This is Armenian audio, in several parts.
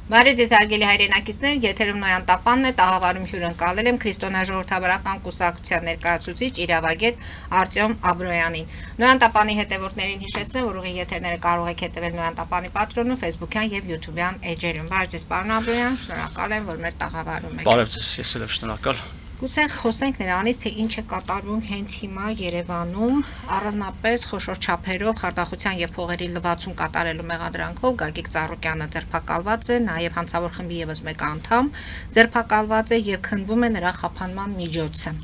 Բարի ձեզ հարգելի հայրենակիցներ, եթերում Նոյան Տապանն է, տաղավարում հյուրընկալել եմ Քրիստոնեաժողովրդավարական կուսակցության ներկայացուցիչ իրավագետ Արտյոմ Աբրոյանին։ Նոյան Տապանի հետևորդներին հիշեցնեմ, որ ուղիղ եթերները կարող եք հետևել Նոյան Տապանի պատրոնում, Facebook-յան եւ YouTube-յան էջերում։ Բարի ձեզ, պարոն Աբրոյան, շնորհակալ եմ, որ մեր տաղավարում եք։ Բարև ձեզ, ես էլ եմ շնորհակալ։ Գուցե խոսենք նրանից, թե ինչ է կատարվում հենց հիմա Երևանում, առանձնապես խոշոր չափերով խարդախության եւ փողերի լվացում կատարելու մեղադրանքով Գագիկ Ծառուկյանը ձերբակալված է, նաեւ հանցավոր խմբի եւս մեկ անդամ ձերբակալված է եւ քննվում է նրա խափանման միջոցը։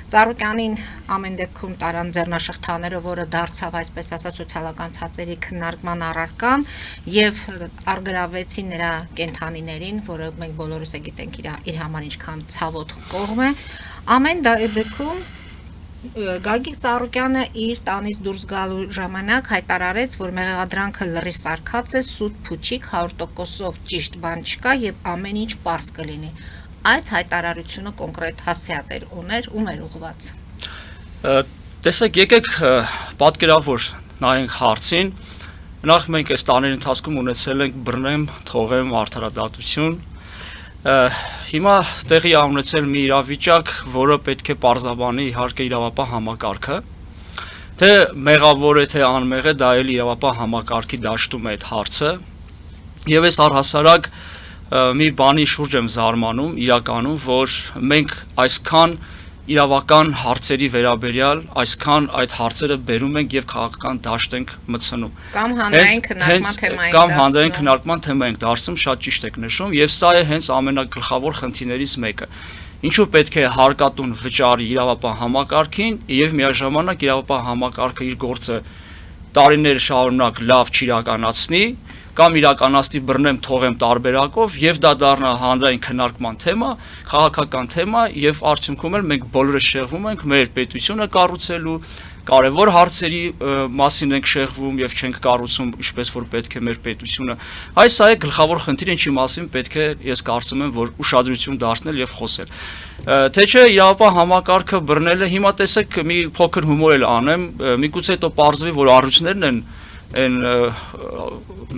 Ծառուկյանին ամեն դեպքում տարան ձեռնաշղթաները, որը դարձավ այսպես ասած սոցիալական ցածերի քննարկման առարկան եւ արգրավեցին նրա կենթանիներին, որը մենք բոլորս է գիտենք իր համար ինչքան ցավոտ կողմ է։ Ամեն դեպքում Գագիկ Ծառուկյանը իր տանից դուրս գալու ժամանակ հայտարարեց, որ մեղադրանքը լրի սարքած է, սուտ փուչիկ 100%-ով ճիշտ բան չկա եւ ամեն ինչ պարզ կլինի։ Այս հայտարարությունը կոնկրետ հասցեատեր ուներ, ում էր ուղղված։ Տեսեք, եկեք պատկերավոր նայենք հարցին։ Նախ մենք այս տարիների ընթացքում ունեցել ենք բռնեմ, թողեմ արդարադատություն։ Հիմա տեղի է ունեցել մի իրավիճակ, որը պետք է պարզաբանի իհարկե իրավապահ համակարգը, թե մեղավոր է, թե անմեղ է, դա էլ իրավապահ համակարգի դաշտում է այդ հարցը։ Եվ այս առհասարակ մի բանի շուրջ եմ զարմանում իրականում, որ մենք այսքան իրավական հարցերի վերաբերյալ այսքան այդ հարցերը բերում ենք եւ քաղաքական դաշտ ենք մտցնում։ Կամ հանրային քննարկման թեմա ենք Կամ հանրային քննարկման թեմա ենք դարձնում, շատ ճիշտ եք նշում, եւ սա է հենց ամենագլխավոր խնդիրներից մեկը։ Ինչու պետք է հարկատուն վճարի իրավապահ համակարգին եւ միաժամանակ իրավապահ համակարգը իր գործը տարիներ շարունակ լավ չիրականացնի, կամ իրականացնի բռնեմ թողեմ տարբերակով եւ դա դառնա հանրային քննարկման թեմա, քաղաքական թեմա եւ արդյունքում էլ մենք բոլորս շեղվում ենք մեր պետությունը կառուցելու, կարևոր հարցերի մասին ենք շեղվում եւ չենք կառուցում ինչպես որ պետք է մեր պետությունը։ Այս սա է գլխավոր խնդիրը, ինչի մասին պետք է ես կարծում եմ որ ուշադրություն դարձնել եւ խոսել։ Թե չէ իրավապահ համակարգը բռնելը հիմա տեսեք մի փոքր հումոր էլ անեմ, միգուցե հետո պարզվի որ առույցներն են այն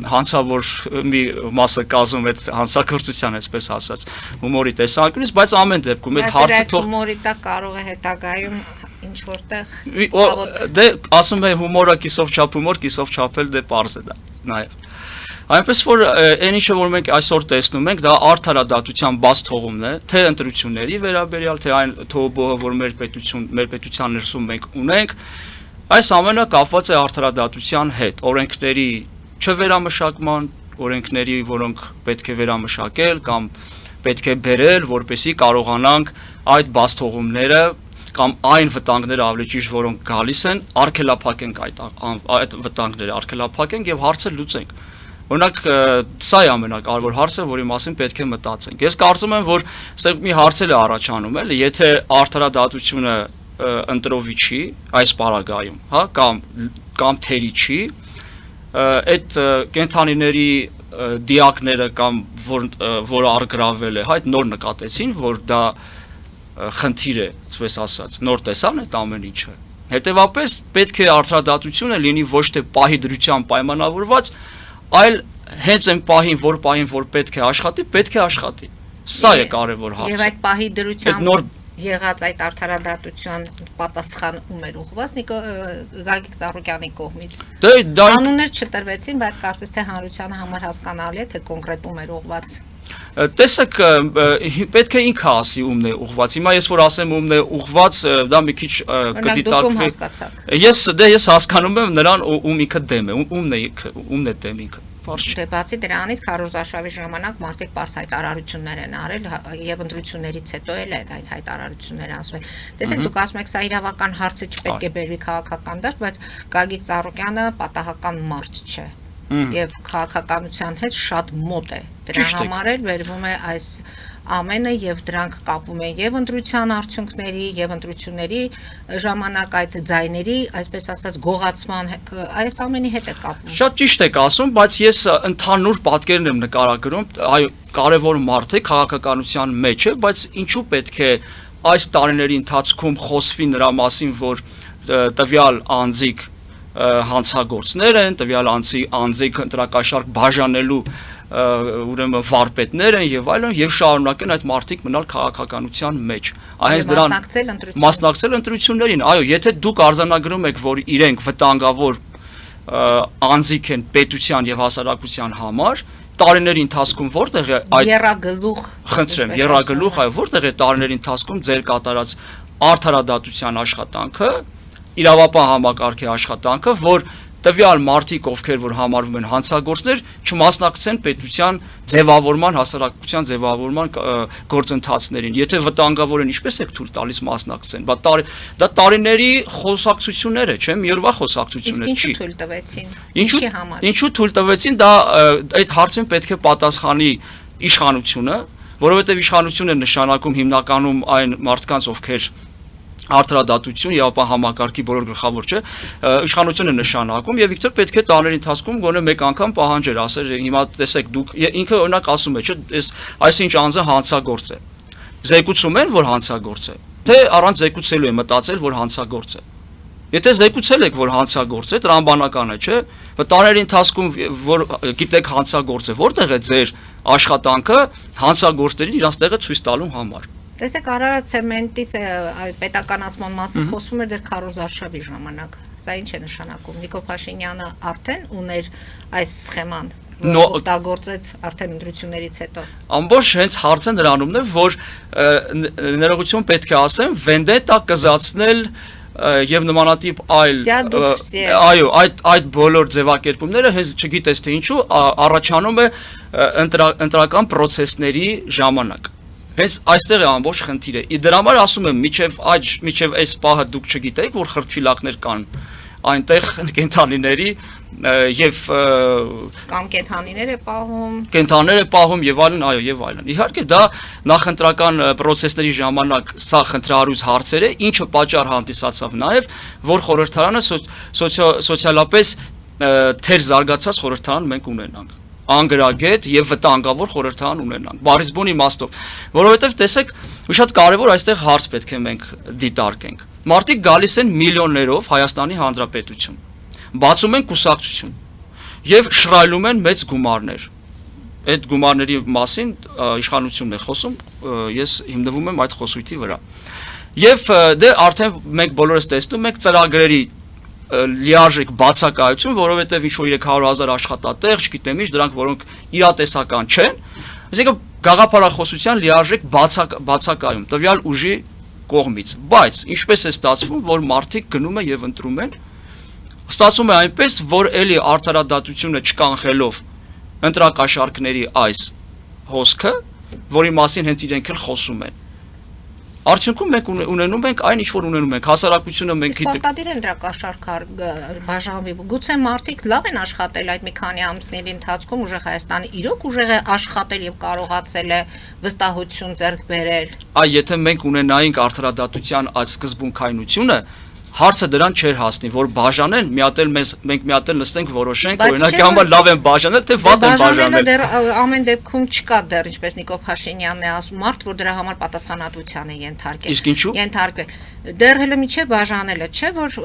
հանցավոր մի մասը կազմում այդ հանցակրթության, այսպես ասած, հումորի տեսանկյունից, բայց ամեն դեպքում այդ հարցը թող հումորի տակ կարող է հետագայում ինչ որտեղ դե ասում է հումորը կիսով չափ հումոր, կիսով չափել դե պարզ է դա նաև։ Այնպես որ այն ինչը որ մենք այսօր տեսնում ենք, դա արդարադատության բաց թողումն է, թե ընտրությունների վերաբերյալ, թե այն թողողը, որ մեր պետության ներսում մենք ունենք, այս ամենը կապված է արդարադատության հետ, օրենքների չվերամշակման, օրենքների, որոնք պետք է վերամշակել կամ պետք է բերել, որպեսզի կարողանանք այդ բաց թողումները կամ այն վտանգները ավելի ճիշտ, որոնք գալիս են, արգելափակենք այդ վտանգները, արգելափակենք եւ հարցը լուծենք։ Օրինակ, սա է ամենակարևոր հարցը, որի մասին պետք է մտածենք։ Ես կարծում եմ, որ սա մի հարց էլ է առաջանում, էլի, եթե արդարադատությունը ընտրովի չի, այս պարագայում, հա, կամ թերի չի, այդ կենթանիների դիակները կամ որ արգրավել է, հա, այդ նոր նկատեցին, որ դա խնդիր է, այսպես ասած, նոր տեսան այդ ամեն ինչը։ Հետևաբար պետք է արդարադատությունը լինի ոչ թե պահի դրությամբ պայմանավորված, այլ հենց այն պահին, որ պետք է աշխատի, Սա է կարևոր հարցը։ Եվ այդ պահի դրությամբ եղած այդ արդարադատության պատասխան ում էր ուղղված Գագիկ Ծառուկյանի կողմից։ Անուններ չտրվեցին, բայց կարծես թե հանրությանը համար հասկանալի է, թե կոնկրետ ում էր ուղղված։ Տեսեք, պետք է ինքը ասի ումն է ուղղված։ Հիմա ես որ ասեմ ումն է ուղղված, դա մի քիչ կդիտարկվի։ Ես հասկանում եմ նրան ում ինքը դեմ է, ումն է դեմ ինքը։ Դե բացի դրանից քարոզարշավի ժամանակ մարդիկ պարզ հայտարարություններ են արել եւ ընտրություններից հետո էլ այդ հայտարարությունները ասում են։ Տեսեք, դուք ասում եք, սա իրավական հարց է, չպետք է բերվի քաղաքական դաշտ, բայց Գագիկ Ծառուկյանը պատահական մարդ չէ եւ քաղաքականության հետ շատ մոտ է։ Դրա համար էլ վերվում է այս ամենը եւ դրանք կապում են եւ ընտրության արդյունքների եւ ընտրությունների ժամանակ այդ ձայների, այսպես ասած, գողացման այս ամենի հետ է կապում։ Շատ ճիշտ եք ասում, բայց ես ընդհանուր պատկերն եմ նկարագրում, այո, կարևոր մարդ է քաղաքականության մեջ է, բայց ինչու պետք է այս տարիների ընթացքում խոսվի նրա մասին, որ տվյալ անձիկ հանցագործներ են, տվյալ անձիկ ընտրակաշարք բաժանելու ուրեմն վարպետներ են եւ այլն եւ շարունակեն այդ մարդիկ մնալ քաղաքականության մեջ այս դրան մասնակցել ընտրություններին այո եթե դուք արձանագրում եք որ իրենք վտանգավոր անձիկ են պետության եւ հասարակության համար տարիների ընթացքում որտեղ է այդ երագլուխ խնդրեմ երագլուխ այո որտեղ է տարիների ընթացքում ձեր կատարած արդարադատության աշխատանքը իրավապահ համակարգի աշխատանքը որ տվյալ մարդիկ ովքեր որ համարվում են հանցագործներ չմասնակցեն պետության ձևավորման հասարակության ձևավորման գործընթացներին եթե վտանգավոր են ինչպես եք թույլ տալիս մասնակցեն դա տարիների խոսակցություններ է չէ մի օրվա խոսակցություն է չի թույլ տվեցին ինչու թույլ տվեցին դա այդ հարցին պետք է պատասխանի իշխանությունը որովհետև իշխանությունը նշանակում հիմնականում այն մարդկանց ովքեր արդարադատություն եւ ապա համակարգի բոլոր գլխավոր չէ իշխանությունը նշանակում եւ իհարկե պետք է տարիների ընթացքում գոնե մեկ անգամ պահանջեր ասել հիմա տեսեք դուք ինքը օրինակ ասում է չէ այսինչ անձը հանցագործ է զեկուցում են որ հանցագործ է թե առանց զեկուցելու է մտածել որ հանցագործ է եթե զեկուցել եք որ հանցագործ է տրամբանական է չէ տարիների ընթացքում որ գիտեք հանցագործ է որտեղ է ձեր աշխատանքը հանցագործներին իրանց տեղը ցույց տալու համար Տեսեք Արարատ ցեմենտի պետականացման մասին խոսվում էր դեռ քարոզարշավի ժամանակ։ Սա ինչ է նշանակում։ Նիկոլ Փաշինյանը արդեն ուներ այս սխեման, որ օգտագործեց արդեն ընտրություններից հետո։ Ամբողջ հենց հարցը նրանումն է, որ ներողություն պետք է ասեմ, վենդետա կզացնել եւ նմանատիպ այո այդ բոլոր ձևակերպումները հենց չգիտես թե ինչու առաջանում է ընտրական process-ների ժամանակ Հենց այստեղ է ամբողջ խնդիրը։ Դրա համար ասում եմ, միջև այս պահը դուք չգիտեք, որ խրտվիլակներ կան այնտեղ կենթանիների եւ կամ կենթանիներ է պահում։ Կենթանիներ է պահում եւ այլն, այո, եւ այլն։ Իհարկե դա նախընտրական process-ների ժամանակ սա խնդրահարույց հարցեր է, ինչը պատճառ հանդիսացավ նաեւ, որ խորհրդարանը սոցիալապես թեր զարգացած խորհրդարան մենք ունենանք անգրագետ եւ վտանգավոր խորհրդարան ունենանք բարիզբոնի իմաստով որովհետեւ տեսեք շատ կարեւոր այստեղ հարց պետք է մենք դիտարկենք մարդիկ գալիս են միլիոններով Հայաստանի Հանրապետություն բացում են կուսակցություն եւ շռայլում են մեծ գումարներ այդ գումարների մասին իշխանությունն է խոսում ես հիմնվում եմ այդ խոսույթի վրա եւ դե արդեն մենք բոլորս տեսնում ենք ծրագրերի լիարժեք բացակայություն, որովհետև ինչ-որ 300,000 աշխատատեղ, չգիտեմ ինչ, դրանք որոնք իրատեսական չեն, այսինքն գաղափարախոսության լիարժեք բացակայում, տվյալ ուժի կողմից, բայց ինչպես է ստացվում, որ մարդիկ գնում են եւ ընտրում են, ստացվում է այնպես, որ էլի արդարադատությունը չկանխելով ընտրակաշառքների այս հոսքը, որի մասին հենց իրենք էլ խոսում են Արդյունքում մենք ունենում ենք այն ինչ որ ունենում ենք հասարակությունը մենք Պարտադիր ընտրակաշառք բաժանվի գուցե մարդիկ լավ են աշխատել այդ մի քանի ամիսների ընթացքում ուժեղ Հայաստանը իրոք ուժեղ է աշխատել եւ կարողացել է վստահություն ձեռք բերել Այ եթե մենք ունենայինք արդարադատության այդ սկզբունքայնությունը Հարցը դրան չէր հասնի, որ բաժանեն, մենք մի հատ էլ նստենք որոշենք, օրինակի համար լավ են բաժանել, թե վատ են բաժանել։ Դեռ ամեն դեպքում չկա դեռ, ինչպես Նիկոլ Փաշինյանն է ասում, մարդ, որ դրա համար պատասխանատվության է ենթարկել։ Իսկ ինչու՞։ Ենթարկվել։ Դեռ հələ միջև բաժանելը չէ, որ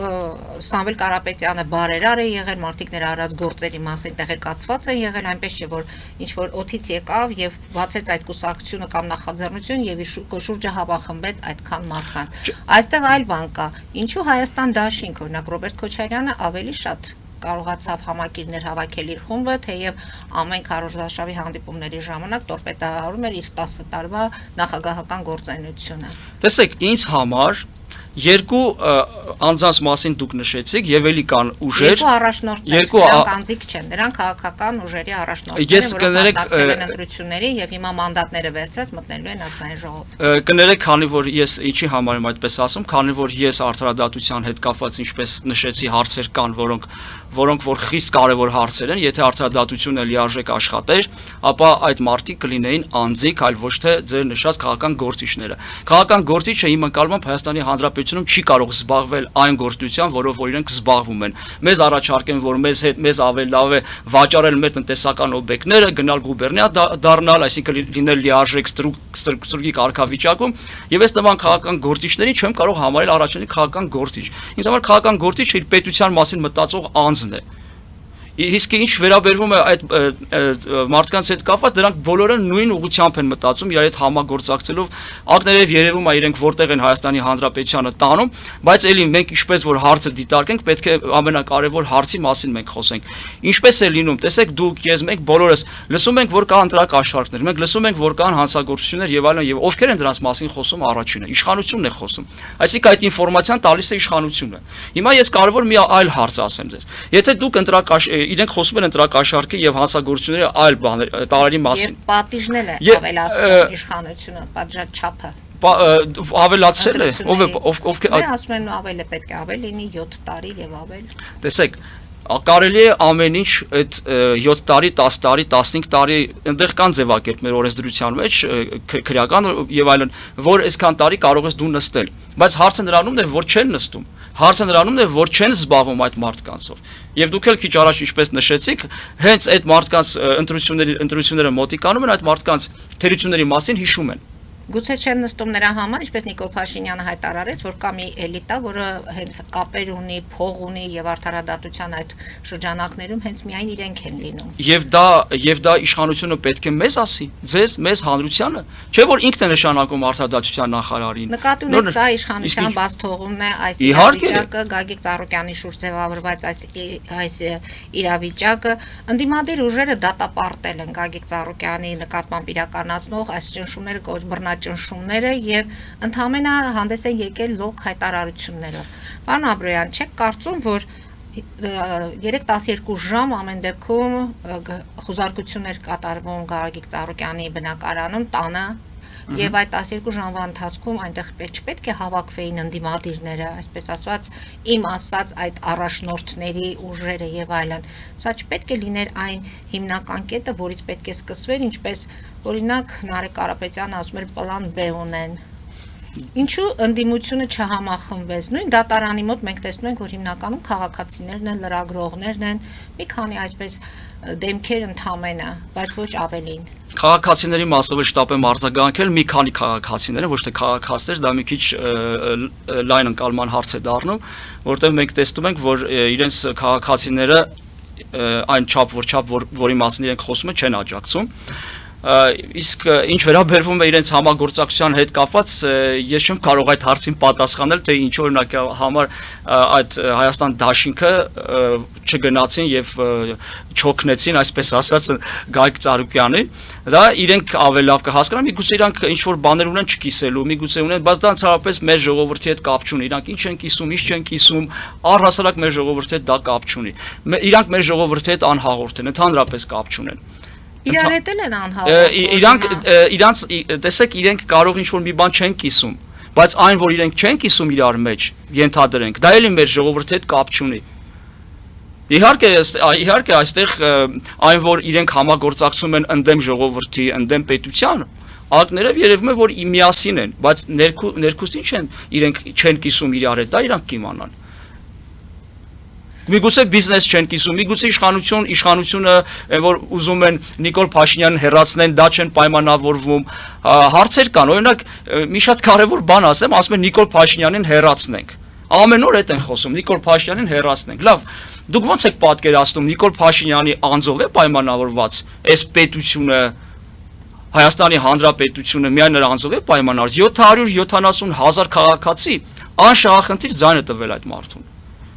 Սամվել Կարապետյանը բարերար է եղել, մարդիկ նրա արած գործերի մասին տեղեկացված են եղել, այնպես չէ, որ ինչ որ օթից եկավ եւ բացեց այդ կուսակցությունը կամ նախաձեռնություն եւ շուրջը հավաքմվեց այդքան մարդկանց։ Այստեղ այլ բան կա։ Ինչու Հայաստան դաշինք, օրինակ Ռոբերտ Քոչարյանը ավելի շատ կարողացավ համակիրներ հավաքել իր խումբը, թեև ամեն քարոզարշավի հանդիպումների ժամանակ տորպեդարարում էր իր 10 տարվա նախագահական գործունեությունը։ Տեսեք, ինձ համար երկու անձանց մասին դուք նշեցիք եւ էլի կան ուժեր երկու առաջնորդներ դրանք անձիկ չեն դրանք քաղաքական ուժերի առաջնորդներ որոնք մասնակցել են ընտրությունների եւ հիմա մանդատները վերցրած մտնելու են ազգային ժողով կներեք քանի որ ես ինչի համար եմ այդպես ասում քանի որ ես արդարադատության հետ կապված ինչպես նշեցի հարցեր կան որոնք որ խիստ կարևոր հարցեր են եթե արդարադատությունը լիարժեք աշխատեր ապա այդ մարդիկ կլինեին անձիկ այլ ոչ թե ձեր նշած քաղաքական գործիչները քաղաքական գործիչը իմ ընկալմամբ Հայաստանի Հանրապետությունում չի կարող զբաղվել այն գործունեությամբ, որով որ իրենք զբաղվում են։ Մեզ առաջարկեն, որ մեզ ավելի լավ է վաճառել մեր տնտեսական օբյեկտները, գնալ գուբերնիա դառնալ, այսինքն լինել լիարժեք ստրուկի կարգավիճակում, եւ այս նման քաղաքական գործիչներին չեմ կարող համարել առաջին քաղաքական գործիչ։ Ինձ համար քաղաքական գործիչը իր պետության մասին մտածող անձն է։ Իսկ ինչ վերաբերվում է այդ մարդկանց հետ կապված, դրանք բոլորը նույն ուղղությամբ են մտածում, իրար հետ համագործակցելով, ակներև երևում է իրենք որտեղ են Հայաստանի Հանրապետությանը տանում, բայց էլի մենք ինչպես որ հարցը դիտարկենք, պետք է ամենակարևոր հարցի մասին մենք խոսենք։ Ինչպես է լինում, տեսեք դուք, ես, մենք բոլորս լսում ենք, որ կա ընտրակաշառքներ, մենք լսում ենք, որ կան հանցագործություններ եւ այլն, եւ ովքեր են դրանց մասին խոսում առաջինը, իշխանությունն է խոսում։ Այսինքն այդ ինֆորմացիան տալիս է իշխանությունը։ Հիմա ես կարևոր մի այլ հարց ասեմ ձեզ։ Եթե դուք իրենք խոսում են ընտրակաշառքի եւ հանցագործությունների այլ բաներ, տարերի մասին։ Եվ պատիժնել է ավելացնում իշխանությունը, պատժաչափը։ Ավելացրել է, ով Դե ասում են ավել է պետք է ավել լինի 7 տարի եւ ավել։ Տեսեք, կարելի է ամեն ինչ այդ 7 տարի, 10 տարի, 15 տարի այնտեղ կան ձևակերպներ օրենսդրության մեջ, քրեական եւ այլն, որ այսքան տարի կարող ես դու նստել, բայց հարցը նրանումն է, որ չեն նստում։ Հարցը նրանումն է, որ չեն զբաղվում այդ մարդկանցով։ Եվ դուք էլ քիչ առաջ ինչպես նշեցիք, հենց այդ մարդկանց ընտրությունները մոտիկանում են, այդ մարդկանց թերությունների մասին հիշում են։ Գուցե չեն նստում նրա համար, ինչպես Նիկոլ Փաշինյանը հայտարարեց, որ կա մի էլիտա, որը հենց կապեր ունի, փող ունի եւ արդարադատության այդ շրջանակներում հենց միայն իրենք են լինում։ Եվ դա իշխանությունը պետք է մեզ ասի, ձեզ, մեզ հանրությանը, չէ՞ որ ինքն է նշանակում արդարադատության նախարարին։ Նկատի ունեք, սա իշխանության բաց թողումն է, այս իրավիճակը Գագիկ Ծառուկյանի շուրջ ձևավորված այս իրավիճակը ընդդիմադիր ուժերը դատապարտել են Գագիկ Ծառուկյանի նկատմամբ իրականացնող այս ճնշումները ճնշումները եւ ընդհանրապես հանդես են եկել լոկ հայտարարություններով։ Պարոն Աբրոյան, չեք կարծում, որ 3-12 ժամ ամեն դեպքում խոզարկություններ կատարվում Գագիկ Ծառուկյանի բնակարանում տանը եւ այդ 12 ժամվա ընթացքում այնտեղ չպետք է հավաքվեին ընդդիմադիրները, այսպես ասված, իմ ասած այդ առաջնորդների ուժերը եւ այլն։ Սա չպետք է լիներ այն հիմնական կետը, որից պետք է սկսվեր, ինչպես օրինակ Նարեկ Կարապետյանը ասում էր պլան B ունեն։ Ինչու ընդդիմությունը չհամախմբվեց։ Նույն դատարանի մոտ մենք տեսնում ենք, որ հիմնականում քաղաքացիներն են, լրագրողներն են, մի քանի այսպես դեմքեր ընդամենը, բայց ոչ ավելին։ Քաղաքացիների մասով շտապ եմ արձագանքել, մի քանի քաղաքացիներ, ոչ թե քաղաքացիներ, դա մի քիչ լայն ընկալման հարց է դառնում, որտեղ մենք տեսնում ենք, որ իրենց քաղաքացիները այն չափ, որի մասին իրենք խոսում են, չեն աջակցում։ Իսկ ինչ վերաբերվում է իրենց համագործակցության հետ կապված, ես չեմ կարող այդ հարցին պատասխանել, թե ինչ օրինակ համար այդ Հայաստան դաշինքը չգնացին եւ չօգնեցին, այսպես ասած, Գագիկ Ծառուկյանին, դա իրենք ավելի լավ կհասկանան, միգուցե իրանք ինչ որ բաներ ունեն չկիսելու, միգուցե ունեն, բայց դա ընդհանրապես մեր ժողովրդի հետ կապ չունի, իրանք ինչ են կիսում, ինչ չեն կիսում, առհասարակ մեր ժողովրդի հետ դա կապ չունի։ Իրանք մեր ժողովրդի հետ անհաղորդ են, ընդհանրապես կապ չունեն։ Իրար հետ էլ են անհավատ։ Իրանք տեսեք, իրենք կարող ինչ-որ մի բան չեն կիսում, բայց այն, որ իրենք չեն կիսում իրար մեջ, ենթադրենք, դա էլի մեր ժողովրդի հետ կապ չունի։ Իհարկե, այստեղ այն, որ իրենք համագործակցում են ընդդեմ ժողովրդի, ընդդեմ պետության, ակներով երևում է, որ միասին են, բայց ներքուստ ինչ են, իրենք չեն կիսում իրար հետ, դա իրանք կիմանան։ Միգուցե բիզնես չեն կիսում, միգուցե իշխանությունը, որ ուզում են Նիկոլ Փաշինյանին հեռացնեն, դա չեն պայմանավորվում, հարցեր կան, օրինակ մի շատ կարևոր բան ասեմ են Նիկոլ Փաշինյանին հեռացնենք, ամեն օր այդ են խոսում, Նիկոլ Փաշինյանին հեռացնենք, լավ, դուք ո՞նց եք պատկերացնում Նիկոլ Փաշինյանի անձով է պայմանավորված, այս պետությունը, Հայաստանի Հանրապետությունը միայն նրա անձով է պայմանավորված, 770,000 քաղաքացի անշահախնդիր ձայն է տվել այդ մարդուն։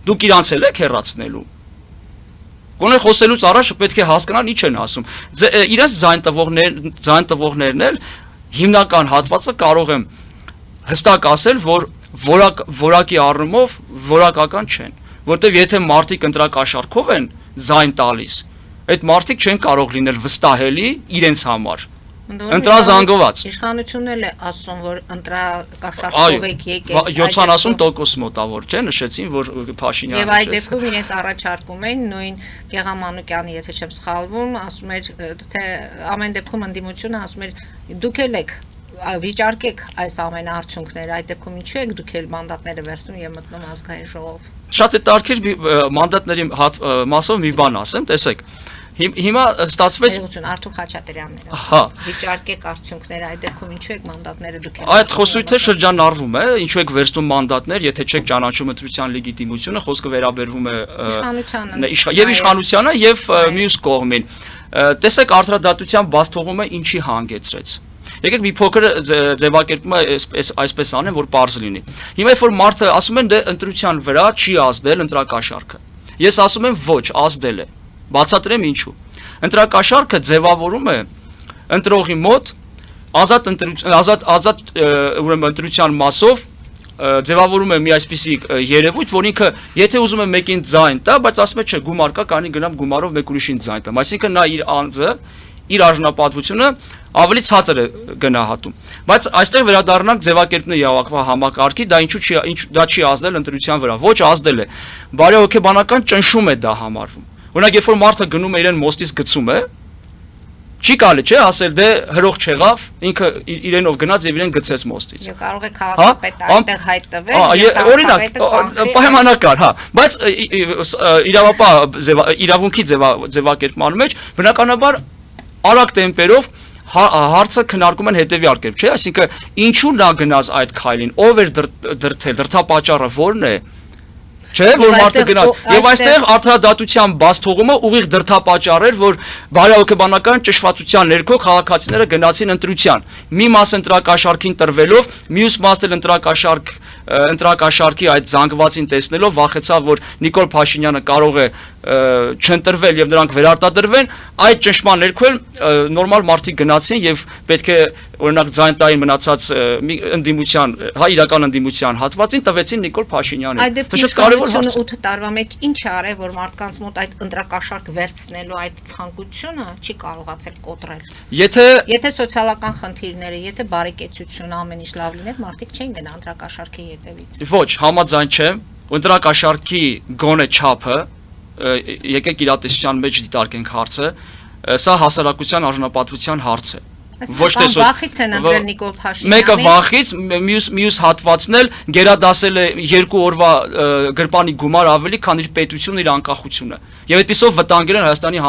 Դուք իրանց էլ եք հեռացնելու։ Գոնե խոսելուց առաջ պետք է հասկանալ ինչ են ասում։ Իրենց ձայն տվողներն էլ հիմնական հատվածը կարող եմ հստակ ասել, որ որակի առումով որակական չեն, որտեղ եթե մարդիկ ընտրակաշառքով են ձայն տալիս, այդ մարդիկ չեն կարող լինել վստահելի իրենց համար։ Ընտրազանգված։ Իշխանությունն էլ է ասում, որ ընտրակաշառքով եք եկել։ 70% մոտավոր, չէ՞, նշեցին, որ Փաշինյանը։ Եվ այդ դեպքում իրենց առաջարկում են նույն Գեղամ Մանուկյանը, եթե չեմ սխալվում, ասում էր, թե ամեն դեպքում ընդդիմությունը ասում էր, դուք էլ եք վիճարկեք այս ամեն արդյունքները, այդ դեպքում ինչու եք դուք էլ մանդատները վերցնում եւ մտնում ազգային ժողով։ Շատ է տարբեր մանդատների մասով մի բան ասեմ, տեսեք, Հիմա ստացվեց Արթուր Խաչատրյանն հա վիճարկեք արդյունքները այդ դեպքում ինչու եք մանդատները դուք այդ խոսույթը շրջանառվում է ինչու եք վերցնում մանդատներ եթե չեք ճանաչում ընտրության լեգիտիմությունը խոսքը վերաբերվում է եւ իշխանությանը եւ մյուս կողմին տեսեք արդարադատության բացթողումը ինչի հանգեցրեց եկեք մի փոքր ձևակերպումը այսպես անեմ որ པարզ լինի հիմա երբ որ մարդը ասում են դե ընտրության վրա չի ազդել ընտրակաշառքը ես ասում եմ ոչ ազդել է բացատրեմ ինչու ընտրակաշառքը ձևավորում է ընտրողի մոտ ազատ ուրեմն ընտրության մասով ձևավորում է մի այսպիսի երևույթ որ ինքը եթե ուզում է մեկին ձայն տա բայց ասում է չէ գումար կա կանի գնամ գումարով մեկ ուրիշին ձայն տամ այսինքն նա իր անձը իր արժանապատվությունը ավելի ցածր է գնահատում բայց այստեղ վերադառնանք ձևակերպնի իրավական համակարգի դա դա չի ազդել ընտրության վրա ոչ ազդել է բարեհոգեբանական ճնշում է դա համարվում օրինակ երբ որ մարդը գնում է իրեն մոստից գցում է չի կարելի չէ ասել դե հրող չեղավ ինքը իրենով գնաց եւ իրեն գցեց մոստից եւ կարող է քաղաքապետը այնտեղ հայտնվել օրինակ պայմանական հա բայց իրավունքի ձևակերպման մեջ բնականաբար արագ տեմպերով հարցը քննարկում են հետեւյալ կերպ չէ այսինքն ինչու նա գնաց այդ քայլին ով էր դրթել դրթապաճառը որն է չէ որ մարդը գնաց եւ այստեղ արդարադատության բացթողումը ուղիղ դրթապաճառ էր որ բարեհոգեբանական ճշմարտության ներքո քաղաքացիները գնացին ընտրության մի մաս ընտրակաշառքին տրվելով մյուս մասը ընտրակաշառքի այդ զանգվածին տեսնելով վախեցավ որ Նիկոլ Փաշինյանը կարող է չընտրվել եւ նրանք վերարտադրվեն այդ ճնշման ներքո նորմալ մարդիկ գնացին եւ պետք է օրինակ ձայն տային մնացած ընդդիմության հա իրական ընդդիմության հատվածին տվեցին Նիկոլ Փաշինյանին շատ կարեւոր հարց 8 տարվա մեջ ինչ արել որ մարդկանց մոտ այդ ընտրակաշառք վերցնելու այդ ցանկությունը չի կարողացել կոտրել եթե սոցիալական խնդիրները եթե բարեկեցությունը ամեն ինչ լավ լիներ մարդիկ չեն գնա ընտրակաշառքի հետևից ոչ համաձայն չեմ ընտրակաշառքի գոնե չափը եկեք իրատեսության մեջ դիտարկենք հարցը սա հասարակության արժանապատվության հարց է ոչ թե վախից են ընտրել Նիկոլ Փաշինյանին մեկը վախից մյուս հատվածն էլ գերադասել է 2 օրվա գրպանի գումար ավելի քան իր պետությունը իր անկախությունը եւ այդպեսով վտանգել են Հայաստանի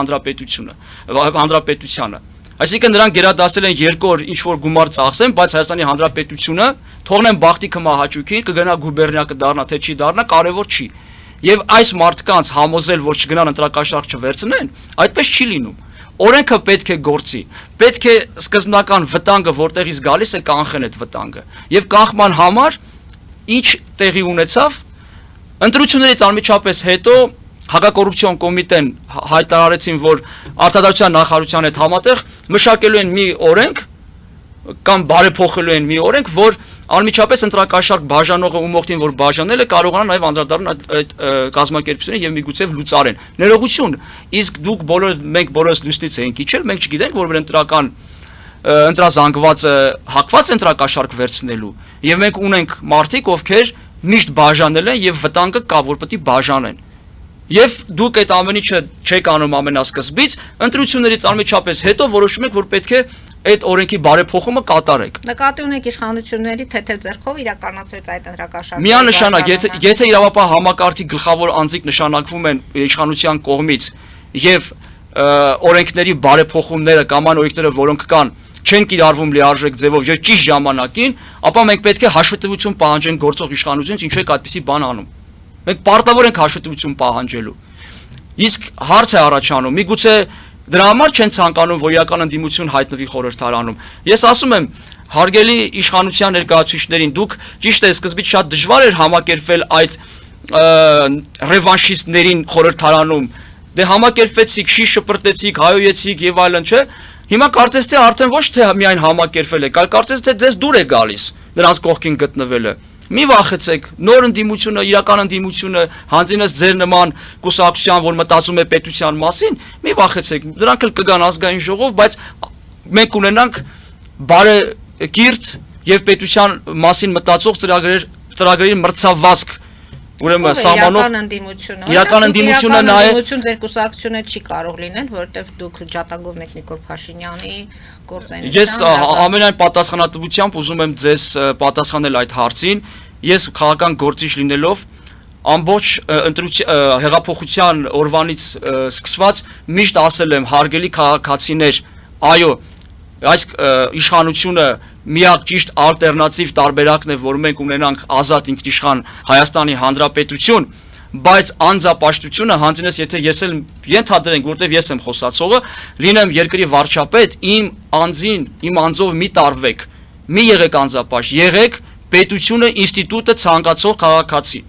Հանրապետությանը այսինքն նրանք գերադասել են 2 օր ինչ որ գումար ծախսեն բայց Հայաստանի Հանրապետությունը թողնեն բախտի կմահաճուկին կգնա գուբերնիա կդառնա թե չի դառնա կարևոր չի եւ այս մարդկանց համոզել որ չգնան ընտրակաշառք չվերցնեն այդպես չի լինում օրենքը պետք է գործի պետք է սկզբնական վտանգը որտեղից գալիս է կանխեն այդ վտանգը եւ կանխման համար ինչ տեղի ունեցավ ընտրություններից անմիջապես հետո հակակոռուպցիոն կոմիտեն հայտարարեցին որ արտադրության նախարարության հետ համատեղ մշակելու են մի օրենք կամ բարեփոխելու են մի օրենք որ անմիջապես ընտրակաշառք բաժանողը ում օգտին որ բաժանել է կարողանա նաև անդրադառնալ այդ կազմակերպություններին եւ միգուցե լուծարեն ներողություն իսկ դուք մենք բոլորս լույսից էինք իջել մենք չգիտենք որ ընտրական ընտրազանգվածը հակված ընտրակաշառք վերցնելու եւ մենք ունենք մարդիկ ովքեր միշտ բաժանել են եւ վտանգը կա որ պետք է բաժանեն Եվ դուք այդ ամեն ինչը չեք անում ամենասկզբից, ընտրություններից անմիջապես հետո որոշում եք, որ պետք է այդ օրենքի բարեփոխումը կատարեք։ Նկատի ունեք իշխանությունների թեթև ձեռքով իրականացվեց այդ ընտրակաշառքը։ Միանշանակ, եթե իրավապահ համակարգի գլխավոր անձիկ նշանակվում են իշխանության կողմից եւ օրենքների բարեփոխումները կամ այն օրենքները, որոնք կան, չեն կիրառվում լիարժեք ձևով եւ ճիշտ ժամանակին, ապա մենք պետք է հաշվետվություն պահանջենք գործող իշխանությունից, ինչու եք այդպիսի բան անում։ Մենք պարտավոր ենք հաշվետվություն պահանջելու։ Իսկ հարց է առաջանում, միգուցե դրա համար չեն ցանկանում, որ իրական ընդդիմություն հայտնվի խորհրդարանում։ Ես ասում եմ, հարգելի իշխանության ներկայացուցիչներին, դուք ճիշտ է, սկզբից շատ դժվար էր համակերպվել այդ ռևանշիստներին խորհրդարանում։ Դե համակերպվեցիք, շիշ շպրտեցիք, հայոյեցիք եւ այլն, չէ՞։ Հիմա կարծես թե արդեն ոչ թե միայն համակերպվել եք, այլ կարծես թե ձեզ դուր է գալիս նրանց կողքին գտնվելը։ Մի վախեցեք, նոր ընդդիմությունը, իրական ընդդիմությունը, հանձինս ձեր նման կուսակցության, որ մտածում է պետության մասին, մի վախեցեք, դրանք էլ կգան ազգային ժողով, բայց մենք ունենանք բարեկիրթ եւ պետության մասին մտածող ծրագրերի մրցավազք, ուրեմն սահմանող իրական ընդդիմությունը նաեւ ձեր կուսակցությունը չի կարող լինել, որովհետեւ դուք ջատագովն եք Նիկոլ Փաշինյանի գործընկերության։ Ես ամենայն պատասխանատվությամբ ուզում եմ ձեզ պատասխանել այդ հարցին։ Ես քաղաքական գործիչ լինելով ամբողջ հեղափոխության օրվանից սկսված միշտ ասել եմ հարգելի քաղաքացիներ, այո, այս իշխանությունը միակ ճիշտ ալտերնատիվ տարբերակն է, որ մենք ունենանք ազատ ինքնիշխան Հայաստանի Հանրապետություն, բայց անձապաշտությունը հանձնես, եթե ես էլ ենթադրենք, որտեվ ես եմ խոսացողը, լինեմ երկրի վարչապետ, իմ անձին, իմ անձով մի տարվեք, մի եղեք անձապաշտ, եղեք պետությունը, ինստիտուտը ցանկացող քաղաքացի։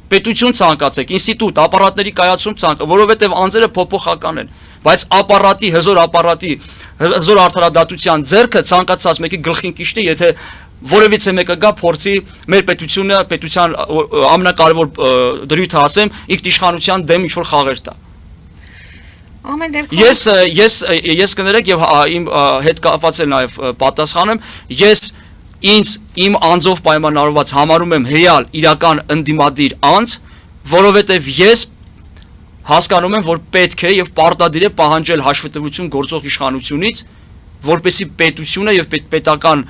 Պետություն ցանկացեք, ինստիտուտ, ապարատների կայացում ցանկացեք, որովհետև անձերը փոփոխական են, բայց ապարատի, հզոր արդարադատության ձեռքը ցանկացած մեկի գլխին կիշտի, եթե որևիցե մեկը գա փորձի մեր պետության ամենակարևոր դրույթը ասեմ, ինքնիշխանության դեմ ինչ-որ խաղեր տա։ Ամեն դեպքում Ես կներեք եւ իմ հետ կապված է նաեւ պատասխանեմ, ես ինձ իմ անձով պայմանավորված համարում եմ ռեալ իրական ընդդիմադիր անձ, որովհետև ես հասկանում եմ, որ պետք է եւ պարտադիր է պահանջել հաշվետվություն գործող իշխանությունից, որպեսզի պետությունը եւ պետական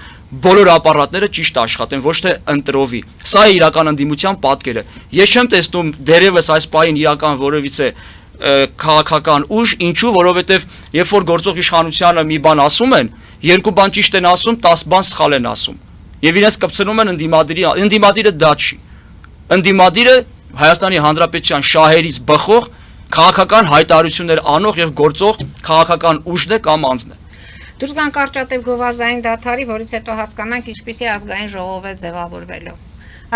բոլոր ապարատները ճիշտ աշխատեն, ոչ թե ընտրովի։ Սա է իրական ընդդիմության պատկերը։ Ես չեմ տեսնում դերևս այս պահին իրական որևիցե քաղաքական ուժ, ինչու, որովհետև երբ որ գործող իշխանությանը մի բան ասում են, երկու բան ճիշտ են ասում, 10 բան սխալ են ասում։ Եվ իրենց կպցնում են ընդդիմադիրը դա չի։ Ընդդիմադիրը Հայաստանի Հանրապետության շահերից բխող քաղաքական հայտարարություններ անող եւ գործող քաղաքական ուժն է կամ անձն է։ դուրս գան կարճատև գովազդային դադարի, որից հետո հասկանանք ինչպիսի ազգային ժողով է ձևավորվելու։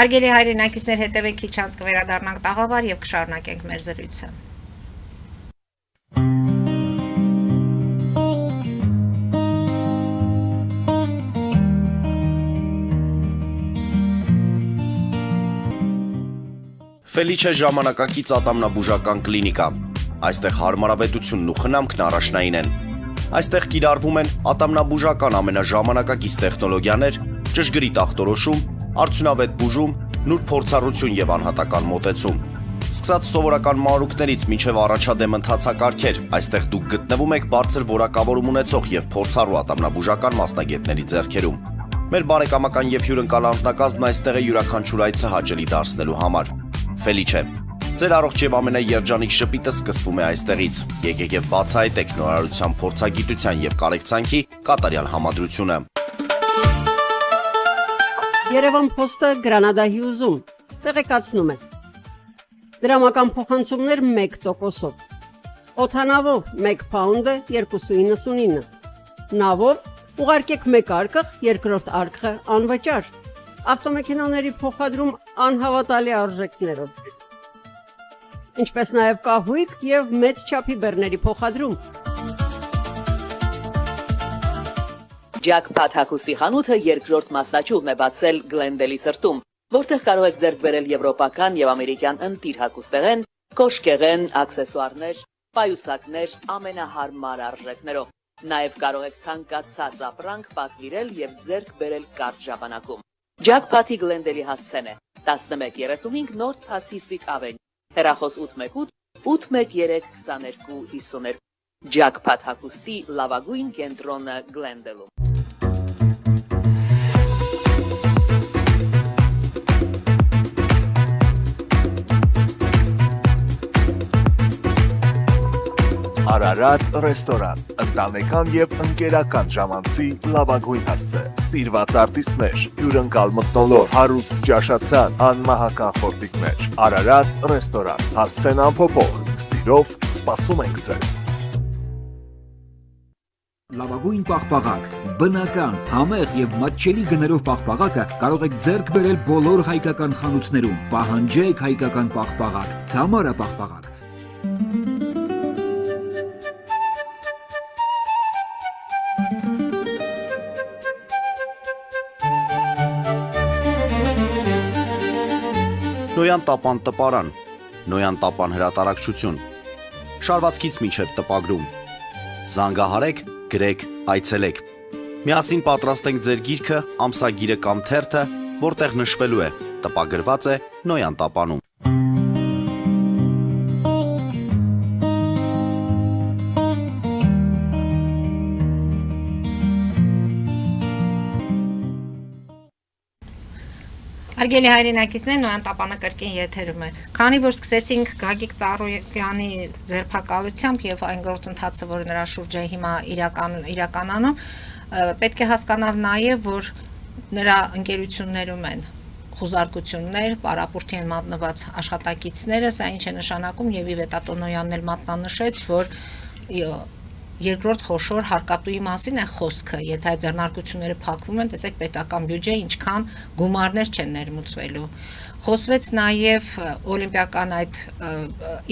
Հարգելի հայրենակիցներ, հետևեք քիչ անց կվերադառնանք տաղավար եւ կշարունակենք մեր զրույցը։ Ֆելիչե ժամանակակից ատամնաբուժական կլինիկա։ Այստեղ հարմարավետությունն ու խնամքն առաջնային են։ Այստեղ կիրառվում են ատամնաբուժական ամենաժամանակակից տեխնոլոգիաներ, ճշգրիտ ախտորոշում, արդյունավետ բուժում, նուրբ փորձառություն եւ անհատական մոտեցում։ Սկսած սովորական մանրուքներից մինչև առաջադեմ ընթացակարգեր, այստեղ դուք գտնվում եք բարձր որակավորում ունեցող եւ փորձառու ատամնաբուժական մասնագետների ձեռքերում։ Մեր բարեկամական եւ հյուրընկալ անձնակազմն այստեղ է յուրաքանչյուր այցը հաճելի դարձնելու համար։ Ֆելիչե, ձեր առողջ եւ ամենաերջանիկ շպիտը սկսվում է այստեղից։ Եկեք եւ բացահայտեք նորարարության, փորձագիտության եւ կարեկցանքի կատարյալ համադրությունը։ Երևան փոստը Գրանադայի ուզում տեղեկացնում է։ Դրամական փոխանցումներ 1%-ով։ Օդանավով 1 փաունդը 2.99։ Նավով ուղարկեք 1 արկղ, երկրորդ արկղը անվճար։ Ավտոմեքենաների փոխադրում անհավատալի արժեքներով։ Ինչպես նաև կահույք եւ մեծ չափի բեռների փոխադրում։ Jackpot հագուստի խանութը երկրորդ մասնաճյուղն է բացել Գլենդելի սրտում, որտեղ կարող եք ձեռք բերել եվրոպական եւ ամերիկյան ընտիր հագուստեղեն, կոշկեղեն, աքսեսուարներ, պայուսակներ ամենահարմար արժեքներով։ Նաև կարող եք ցանկացած ապրանք պատվիրել եւ ձեռք բերել կարճ ժամանակում։ Jackpot-ի Գլենդելի հասցեն է 1135 North Pacific Avenue, հեռախոս 818 813 2252։ Jackpot հագուստի լավագույն կենտրոնը Գլենդելում։ Արարատ ռեստորան, ընտանեկան եւ ընկերական ժամանցի լավագույն հասցե, սիրված արտիստներ, հյուրընկալ մթնոլորտ, հարուստ ճաշացան, անմահական խորտիկներ։ Արարատ ռեստորան, հասցեն անփոփոխ, սիրով սպասում ենք ձեզ։ Լավագույն պաղպաղակ, բնական, համեղ եւ մատչելի գներով պաղպաղակը կարող եք ձեռք բերել բոլոր հայկական խանութներում։ Պահանջեք հայկական պաղպաղակ, Թամարա պաղպաղակ։ Նոյան տապան տպարան, Նոյան տապան հրատարակչություն, շարվածքից մինչև տպագրում, զանգահարեք, գրեք, այցելեք, միասին պատրաստենք ձեր գիրքը, ամսագիրը կամ թերթը, որտեղ նշվելու է, տպագրված է Նոյան տապանում։ Արգելի հայրենակիցներ, Նոյան տապանակրկին եթերում է։ Քանի որ սկսեցինք Գագիկ Ծառոյանի ձերբակալությամբ եւ այն գործընթացը, որը նրա շուրջ է հիմա իրականանում, պետք է հասկանալ նաեւ, որ նրա ընկերություններում են խոզարկություններ, պարապուրտի են մատնված աշխատակիցները, սա ինչ է նշանակում եւ Իվետա Տոնոյանն էլ մատնանշեց, որ երկրորդ խոշոր հարկատուի մասին է խոսքը, եթե այդ ձեռնարկությունները փակվում են, տեսեք պետական բյուջե ինչքան գումարներ չեն ներմուծվելու։ Խոսվեց նաև օլիմպիական այդ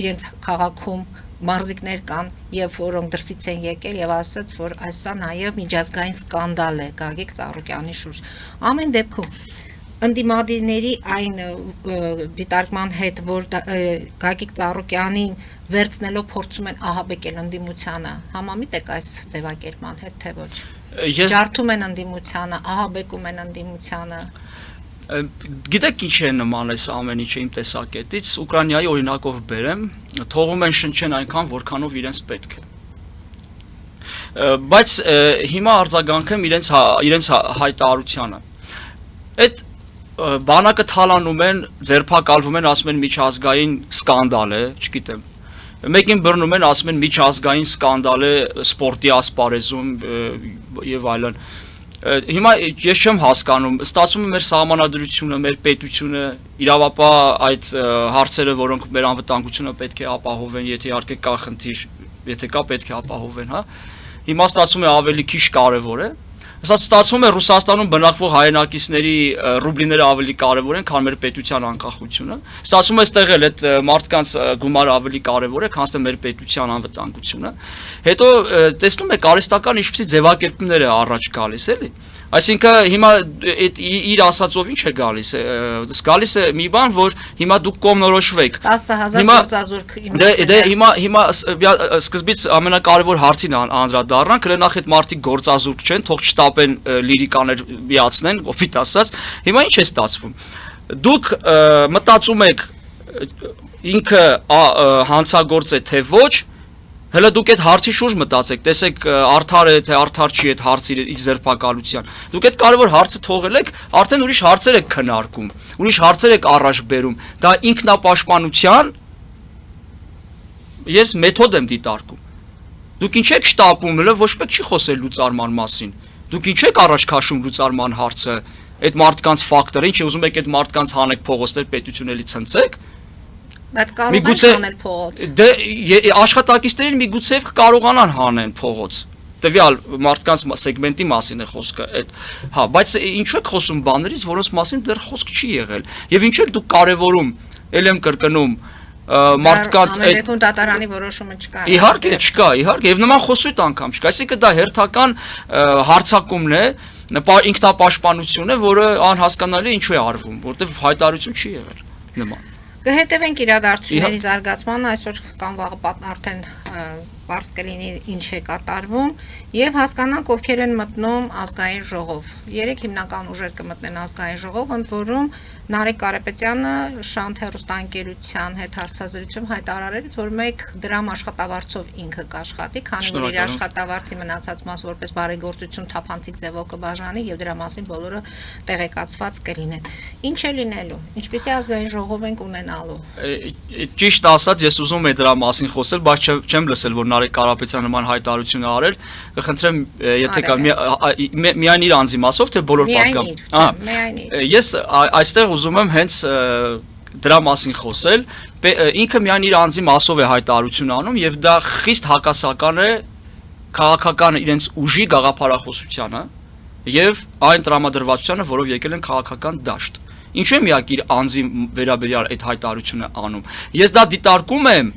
իրենց քաղաքում մարզիկներ կան եւ որոնք դրսից են եկել եւ ասաց, որ այսա նաև միջազգային սկանդալ է Գագիկ Ծառուկյանի շուրջ։ Ամեն դեպքում ընդդիմադիրների այն դիտարկման հետ, որ Գագիկ Ծառուկյանին վերցնելով փորձում են ահաբեկել ընդդիմությանը, համամիտ եք այս ձևակերպման հետ, թե ոչ։ Ջարդում են ընդդիմությանը, ահաբեկում են ընդդիմությանը։ Գիտեք ինչ է նման այս ամեն ինչը իմ տեսակետից, Ուկրաինայի օրինակով բերեմ, թողում են շնչեն այնքան, որքանով իրենց պետք է։ Բայց հիմա արձագանքեմ իրենց հայտարարությանը։ Այդ բանակը թալանում են, ձերբակալվում են, ասում են միջազգային սկանդալ է, չգիտեմ։ Մեկին բռնում են, ասում են միջազգային սկանդալ է սպորտի ասպարեզում եւ այլն։ Հիմա ես չեմ հասկանում, ստացվում է մեր սահմանադրությունը, մեր պետությունը իրավապահ այդ հարցերը, որոնք մեր անվտանգությունը պետք է ապահովեն, եթե իհարկե կա խնդիր, եթե կա պետք է ապահովեն, հա։ Հիմա ստացվում է ավելի քիչ կարևոր է։ Սա ստացվում է Ռուսաստանում բնակվող հայրենակիցների ռուբլիները ավելի կարևոր են, քան մեր պետության անկախությունը։ Ստացվում է այստեղ էլ այդ մարդկանց գումարը ավելի կարևոր է, քան թե մեր պետության անվտանգությունը։ Հետո տեսնում եք արհեստական ինչպիսի ձևակերպումներ է առաջ գալիս, էլի։ Այսինքն հիմա իր ասածով ինչ է գալիս, գալիս է մի բան, որ հիմա դուք կողմնորոշվեք։ 10,000 գործազուրկ հիմա սկզբից ամենակարևոր հարցին անդրադառնանք, կրենախ այդ մարդիկ գործազուրկ չեն, թող չտապեն լիրիկաներ միացնեն, կոպիտ ասած։ Հիմա ինչ է ստացվում։ Դուք մտածում եք ինքը հանցագործ է թե ոչ, հələ դուք այդ հարցի շուրջ մտածեք, տեսեք արդար է թե արդար չի այդ հարցի իր ձերբակալության։ Դուք այդ կարևոր հարցը թողել եք, արդեն ուրիշ հարցեր եք քննարկում, ուրիշ հարցեր եք առաջ բերում։ Դա ինքնապաշտպանության ես մեթոդ եմ դիտարկում։ Դուք ինչ եք շտապում, հələ ոչ պետք չի խոսել լուծարման մասին։ Դուք ինչ եք առաջ քաշում լուծարման հարցը, այդ մարդկանց ֆակտորը, ինչ ուզում եք այդ մարդկանց հանեք փողոցներ պետություն էլի ցնցեք։ Բայց կարող են հանել փողոց։ Դե աշխատակիցներին միգուցե կարողանան հանեն փողոց։ Տվյալ մարդկանց սեգմենտի մասին է խոսքը, այդ հա, բայց ինչու եք խոսում բաներից, որոնց մասին դեռ խոսք չի եղել։ Եվ ինչ եք դուք կարևորում, ել եմ կրկնում, մարդկանց այդ դեպքում դատարանի որոշումը չկա։ Իհարկե չկա, իհարկե, եւ նման խոսույթ անգամ չկա, այսինքն դա հերթական հարցակումն է, ինքնապաշտպանություն է, որը անհասկանալի ինչու է արվում, որտեղ հայտարարություն չի եղել նման։ Կհետևենք իրադարձությունների զարգացմանը, այսօր կամ վաղը արդեն բարձ կլինի ինչ է կատարվում եւ հասկանանք ովքեր են մտնում ազգային ժողով։ 3 հիմնական ուժեր կմտնեն ազգային ժողով, ընդ որում Նարեկ Կարապետյանը Շանթ հեռուստաընկերության հետ հարցազրույցում հայտարարեց, որ մեկ դրամ աշխատավարձով ինքը կաշխատի, քանի որ իր աշխատավարձի մնացած մասը որպես բարեգործություն թափանցիկ ձևով կբաժանի եւ դրա մասին բոլորը տեղեկացված կլինեն։ Ինչ է լինելու։ Ինչպիսի ազգային ժողով ենք ունենալու։ Ճիշտ ասած, ես ուզում եմ դրա մասին խոսել, բայց չեմ լսել, որ Նարեկ Կարապետյանը նման հայտարարություն է արել, կխնդրեմ, եթե կա միայն իր անձի մասով, թե բոլոր պատկան։ Ես այստեղ ուզում եմ հենց դրա մասին խոսել, ինքը միայն իր անձի մասով է հայտարարություն անում եւ դա խիստ հակասական է քաղաքական իրենց ուժի գաղափարախոսությանը եւ այն տրամադրվածությանը, որով եկել են քաղաքական դաշտ։ Ինչու է միակ իր անձի վերաբերյալ այդ հայտարարությունը անում։ Ես դա դիտարկում եմ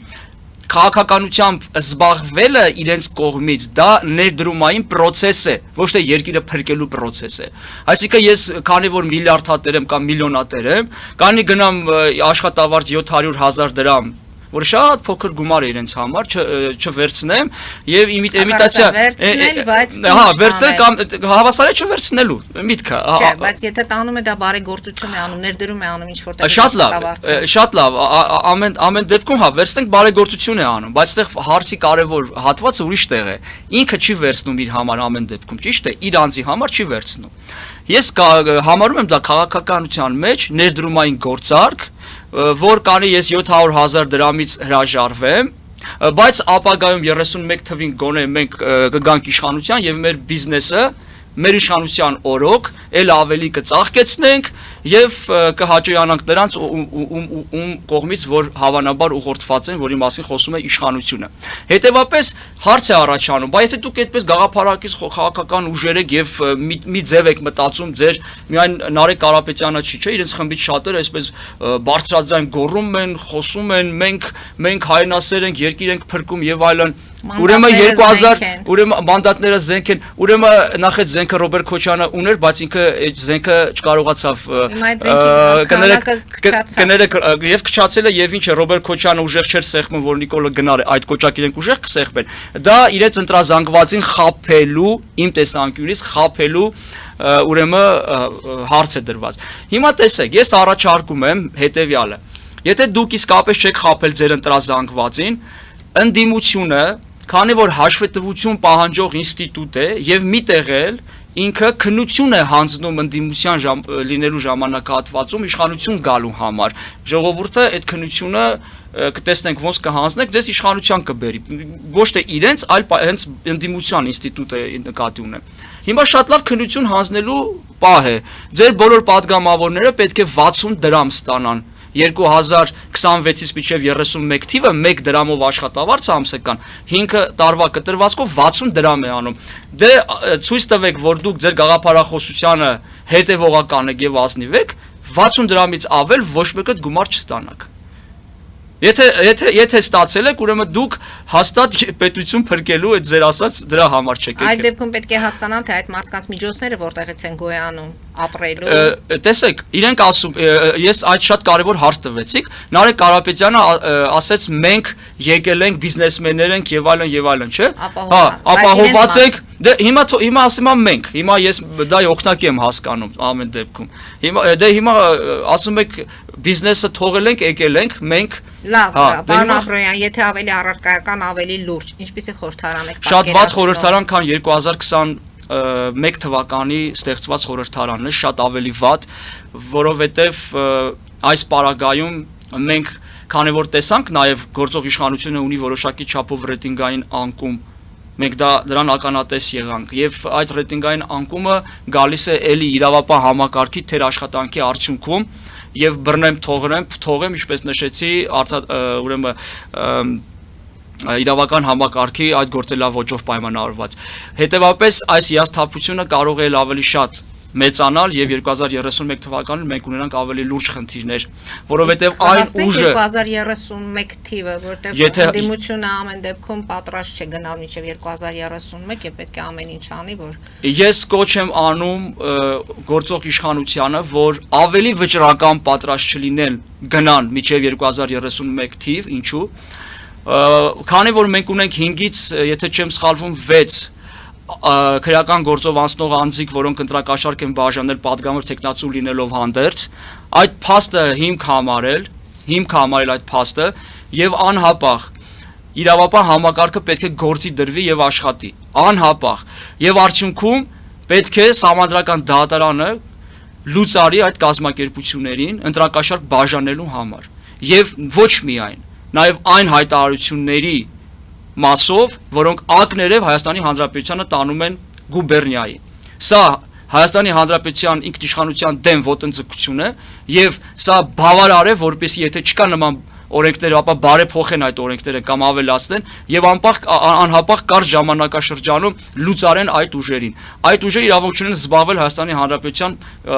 քաղաքականությամբ զբաղվելը իրենց կողմից դա ներդրումային process է, ոչ թե երկիրը փրկելու process է։ Այսինքն ես քանի որ միլիարդատեր եմ կամ միլիոնատեր եմ, կանի գնամ աշխատավարձ 700,000 դրամ, որ շատ փոքր գումար է իրենց համար, չվերցնեմ եւ իմիտացիա հա, վերցնել կամ հավասար է չվերցնելու միտքը։ Չէ, բայց եթե տանում է դա բարեգործություն է անում, ներդրում է անում ինչ որտեղ շատ լավ, ամեն դեպքում հա, վերցնենք բարեգործություն է անում, բայց այդտեղ հարցի կարևոր հատվածը ուրիշ տեղ է։ Ինքը չի վերցնում իր համար ամեն դեպքում, ճիշտ է, իր անձի համար չի վերցնում։ Ես համարում եմ դա քաղաքականության մեջ ներդրումային գործարք, որ կանի ես 700,000 դրամից հրաժարվեմ, բայց ապագայում 31 թվին գոնե մենք կգանք իշխանության եւ մեր բիզնեսը մեր իշխանության օրոք էլ ավելի կծաղկեցնենք եւ կհաջողանանք նրանց ում կողմից որ հավանաբար ուղղորդված են, որի մասին խոսում է իշխանությունը։ Հետևաբար հարց է առաջանում, բայց եթե դուք այդպես գաղափարակից քաղաքական ուժեր եք եւ մի ձև եք մտածում ձեր միայն Նարեկ Կարապետյանը չի, չէ, իրենց խմբից շատերը այսպես բարձրաձայն գոռում են, խոսում են, մենք հայրենասեր ենք, երկիր ենք փրկում եւ այլն։ Ուրեմն 2000 ուրեմն մանդատները զենք են, ուրեմն նախ այդ զենքը Ռոբերտ Քոչյանը ուներ, բայց ինքը այդ զենքը չկարողացավ կները եւ քչացել է եւ ինչը Ռոբերտ Քոչյանը ուժեղ չէր սեղմում, որ Նիկոլը գնար այդ կոճակ իրենք ուժեղ կսեղմեն։ Դա իրենց ընտրազանգվածին խափելու, իմ տեսանկյունից խափելու ուրեմն հարց է դրված։ Հիմա տեսեք, ես առաջարկում եմ հետեւյալը։ Եթե դուք իսկապես չեք խափել ձեր ընտրազանգվածին, ընդդիմությունը քանի որ հաշվետվություն պահանջող ինստիտուտ է եւ մի տեղել ինքը քննություն է հանձնում ընդդիմության լինելու ժամանակահատվածում իշխանություն գալու համար ժողովուրդը այդ քննությունը կտեսնենք ոնց կհանձնեք ձեզ իշխանության կբերի ոչ թե իրենց այլ հենց ընդդիմության ինստիտուտը նկատի ունեմ հիմա շատ լավ քննություն հանձնելու պահ է ձեր բոլոր падգամավորները պետք է 60 դրամ ստանան 2026-ից մինչև 31 թիվը 1 դրամով աշխատավարձ ամսական 5 տարվա կտրվածքով 60 դրամ է անում դե ցույց տվեք որ դուք ձեր գաղափարախոսությանը հետևողական եք եւ ազնիվ եք 60 դրամից ավել ոչ մեկը գումար չստանաք Եթե ստացել եք, ուրեմն դուք հաստատ պետություն փրկելու այդ ձեր ասած դրա համար չեք եկել։ Այդ դեպքում պետք է հասկանալ, թե այդ մարդկանց միջոցները որտեղից են գոյանում ապրելու։ Տեսեք, իրենք ասում, ես այդ շատ կարևոր հարց տվեցիք։ Նարեկ Կարապետյանը ասեց մենք եկել ենք բիզնեսմեններ ենք եւ այլն, չէ՞։ Հա, ապահոված եք։ Դե հիմա ասում եմ մենք։ Հիմա ես դա օգնակի եմ հասկանում ամեն դեպքում։ Հիմա ասում եք բիզնեսը թողել ենք, եկել ենք, մենք Լավ, պարոն Աբրոյան, եթե ավելի առարկայական, ավելի լուրջ, ինչպիսի խորհրդարան եք պատկերացնում։ Շատ վատ խորհրդարան, քան 2021 թվականի ստեղծված խորհրդարանն է, շատ ավելի վատ, որովհետև այս պարագայում մենք քանի որ տեսանք նաև գործող իշխանությունը ունի որոշակի չափով ռեյտինգային անկում մենք դրան ականատես եղանք եւ այդ ռեյտինգային անկումը գալիս է էլի իրավապահ համակարգի թեր աշխատանքի արդյունքում եւ բռնեմ թողեմ ինչպես նշեցի ուրեմն իրավական համակարգի այդ գործելավոճով պայմանավորված հետեւաբար այս հիասթափությունը կարող է ավելի շատ մեծանալ եւ 2031 թվականին մենք ունենանք ավելի լուրջ խնդիրներ որովհետեւ այն ուժը 2031 թիվը որտեղ ընդդիմությունը ամեն դեպքում պատրաստ չէ գնալ մինչեւ 2031 եւ պետք է ամեն ինչ անի որ ես կոչ եմ անում գործող իշխանությանը որ ավելի վճռական պատրաստ չլինեն գնան մինչեւ 2031 թիվ ինչու քանի որ մենք ունենք 5-ից եթե չեմ սխալվում 6 քրեական գործով անցնող անձիկ, որոնք ընտրակաշառք են բաժանել падգամավոր տեխնացու լինելով հանդերձ, այդ փաստը հիմք համարել այդ փաստը եւ անհապաղ իրավապահ համակարգը պետք է գործի դրվի եւ աշխատի, անհապաղ եւ արդյունքում պետք է Սահմանադրական դատարանը լուծարի այդ կազմակերպություններին ընտրակաշառք բաժանելու համար եւ ոչ միայն, նաեւ այն հայտարարությունների մասով, որոնք ակներև Հայաստանի Հանրապետությանը տանում են գուբերնիայի։ Սա Հայաստանի Հանրապետության ինքնիշխանության դեմ ոտնձգություն է եւ սա բավարար է, որպեսզի եթե չկա նման օրենքներ, ապա բարեփոխեն այդ օրենքները կամ ավելացնեն եւ անհապաղ կարճ ժամանակաշրջանում լուծարեն այդ ուժերին։ Այդ ուժերը իրավունք չունեն զբաղվել Հայաստանի Հանրապետության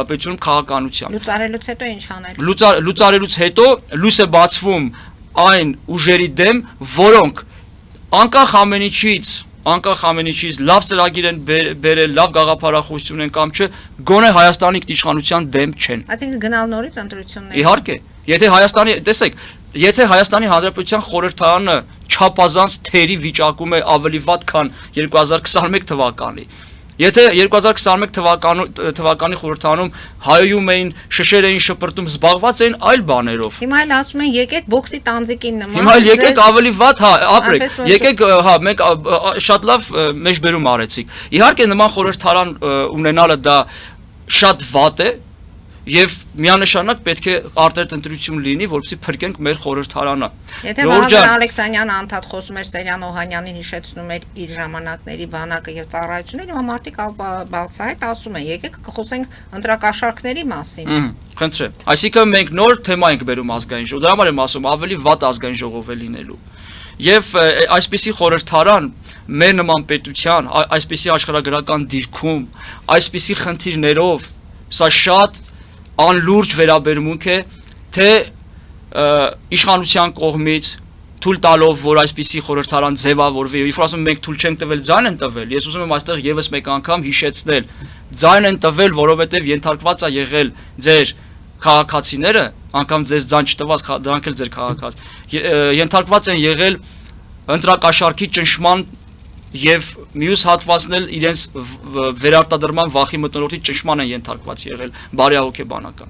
պետությունում քաղաքականությամբ։ Լուծարելուց հետո ինչ անել։ Լուծարելուց հետո լույս է բացվում այն ուժերի դեմ, որոնք անկախ ամեն ինչից լավ ծրագիր են բերել, լավ գաղափարախոսություն են կամ չէ, գոնե Հայաստանի իշխանության դեմ չեն։ Այսինքն գնալ նորից ընտրություններ։ Իհարկե, եթե Հայաստանի Հանրապետության խորհրդարանը չափազանց թերի վիճակում է ավելի վատ, քան 2021 թվականի։ Եթե 2021 թվականի խորհրդարանում հայոյում էին, շշեր էին շպրտում, զբաղված էին այլ բաներով։ Հիմա էլ ասում են եկեք բոքսի տանձիկին նման։ Հիմա եկեք ավելի վատ, հա, ապրեք։ Եկեք, հա, մենք շատ լավ մեջբերում արեցիք։ Իհարկե նման խորհրդարան ունենալը դա շատ վատ է եւ միանշանակ պետք է արտերտ ընտրություն լինի, որպեսզի փրկենք մեր խորհրդարանը։ Եթե Վահագն Ալեքսանյանը անդադ խոսում էր Սերյան Օհանյանին, հիշեցնում էր իր ժամանակների բանակը եւ ծառայությունները, հիմա մարդիկ բացահայտ ասում են, եկեք կխոսենք ընտրակաշառքների մասին։ Խնդրեմ։ Այսինքն մենք նոր թեմա ենք բերում ազգային ժողով։ Դրա համար եմ ասում, ավելի վատ ազգային ժողով է լինելու։ Եվ այսպիսի խորհրդարան մեր նման պետության, այսպիսի աշխարհագրական դիրքում, այսպիսի խնդիրներով սա շատ անլուրջ վերաբերմունք է, թե իշխանության կողմից թույլ տալով, որ այսպիսի խորհրդարան ձևավորվի, երբ որ ասում մենք թույլ չենք տվել, ձայն են տվել, ես ուզում եմ այստեղ եւս մեկ անգամ հիշեցնել, ձայն են տվել, որովհետեւ ենթարկված է եղել ձեր քաղաքացիները, անգամ ձեզ ձայն չտված, դրանք էլ ձեր քաղաքաց, ենթարկված են եղել ընտրակաշառքի ճնշման եւ մյուս հատվածն էլ իրենց վերարտադրման վախի մթնոլորտի ճնշման են ենթարկված եղել բարեհոգեբանական։